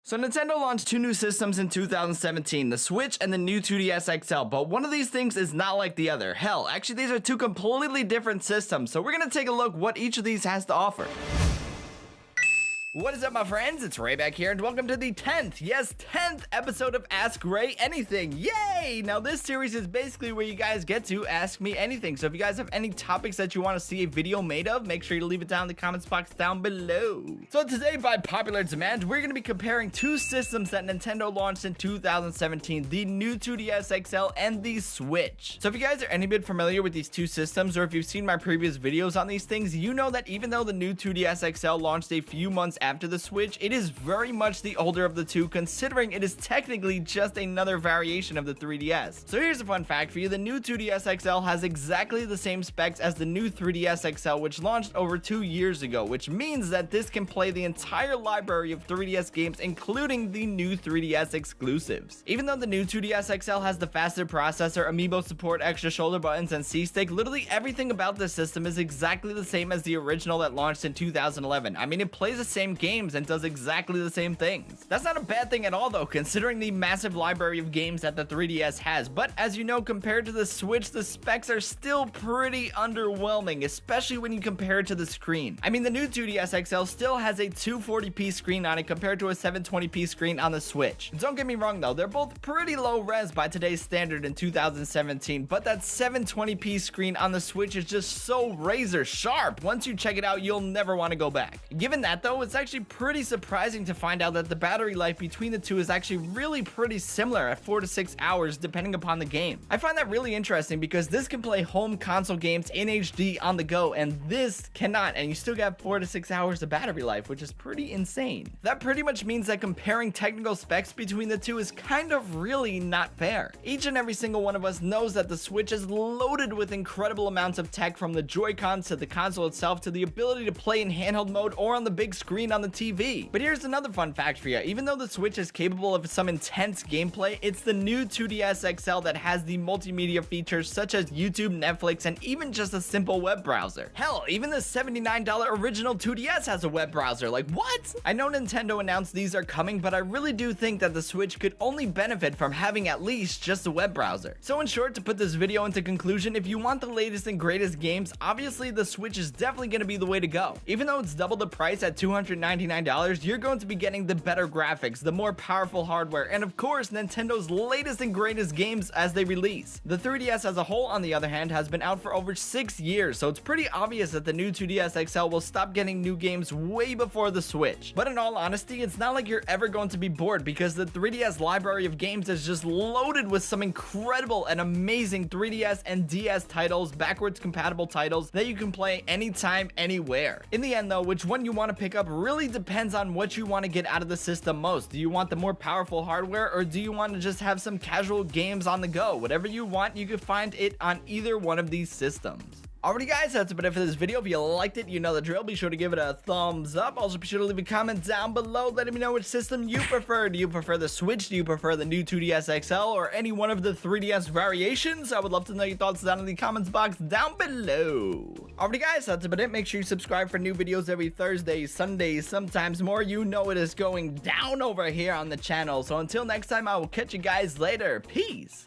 So Nintendo launched two new systems in 2017, the Switch and the new 2DS XL, but one of these things is not like the other. Hell, actually these are two completely different systems, so we're gonna take a look what each of these has to offer. What is up, my friends? It's Ray back here, and welcome to the 10th episode of Ask Ray Anything. Yay! Now, this series is basically where you guys get to ask me anything. So if you guys have any topics that you want to see a video made of, make sure you leave it down in the comments box down below. So today, by popular demand, we're going to be comparing two systems that Nintendo launched in 2017, the new 2DS XL and the Switch. So if you guys are any bit familiar with these two systems, or if you've seen my previous videos on these things, you know that even though the new 2DS XL launched a few months after the Switch, it is very much the older of the two, considering it is technically just another variation of the 3DS. So here's a fun fact for you: the new 2DS XL has exactly the same specs as the new 3DS XL, which launched over 2 years ago, which means that this can play the entire library of 3DS games, including the new 3DS exclusives. Even though the new 2DS XL has the faster processor, amiibo support, extra shoulder buttons, and C-Stick, literally everything about this system is exactly the same as the original that launched in 2011. I mean, it plays the same games and does exactly the same things. That's not a bad thing at all though, considering the massive library of games that the 3DS has, but as you know, compared to the Switch, the specs are still pretty underwhelming, especially when you compare it to the screen. I mean, the new 2DS XL still has a 240p screen on it compared to a 720p screen on the Switch. Don't get me wrong though, they're both pretty low res by today's standard in 2017, but that 720p screen on the Switch is just so razor sharp. Once you check it out, you'll never want to go back. Given that though, it's actually pretty surprising to find out that the battery life between the two is actually really pretty similar at 4 to 6 hours depending upon the game. I find that really interesting because this can play home console games in HD on the go, and this cannot, and you still got 4 to 6 hours of battery life, which is pretty insane. That pretty much means that comparing technical specs between the two is kind of really not fair. Each and every single one of us knows that the Switch is loaded with incredible amounts of tech, from the Joy-Cons to the console itself to the ability to play in handheld mode or on the big screen on the TV. But here's another fun fact for you: even though the Switch is capable of some intense gameplay, it's the new 2DS XL that has the multimedia features such as YouTube, Netflix, and even just a simple web browser. Hell, even the $79 original 2DS has a web browser. Like, what? I know Nintendo announced these are coming, but I really do think that the Switch could only benefit from having at least just a web browser. So in short, to put this video into conclusion, if you want the latest and greatest games, obviously the Switch is definitely going to be the way to go. Even though it's double the price at $299, you're going to be getting the better graphics, the more powerful hardware, and of course Nintendo's latest and greatest games as they release. The 3DS as a whole, on the other hand, has been out for over 6 years, so it's pretty obvious that the new 2DS XL will stop getting new games way before the Switch. But in all honesty, it's not like you're ever going to be bored, because the 3DS library of games is just loaded with some incredible and amazing 3DS and DS titles, backwards compatible titles that you can play anytime, anywhere. In the end though, which one you want to pick up really depends on what you want to get out of the system most. Do you want the more powerful hardware, or do you want to just have some casual games on the go? Whatever you want, you can find it on either one of these systems. Alrighty guys, that's about it for this video. If you liked it, you know the drill. Be sure to give it a thumbs up. Also be sure to leave a comment down below letting me know which system you prefer. Do you prefer the Switch? Do you prefer the new 2DS XL, or any one of the 3DS variations? I would love to know your thoughts down in the comments box down below. Alrighty guys, that's about it. Make sure you subscribe for new videos every Thursday, Sunday, sometimes more. You know it is going down over here on the channel. So until next time, I will catch you guys later. Peace.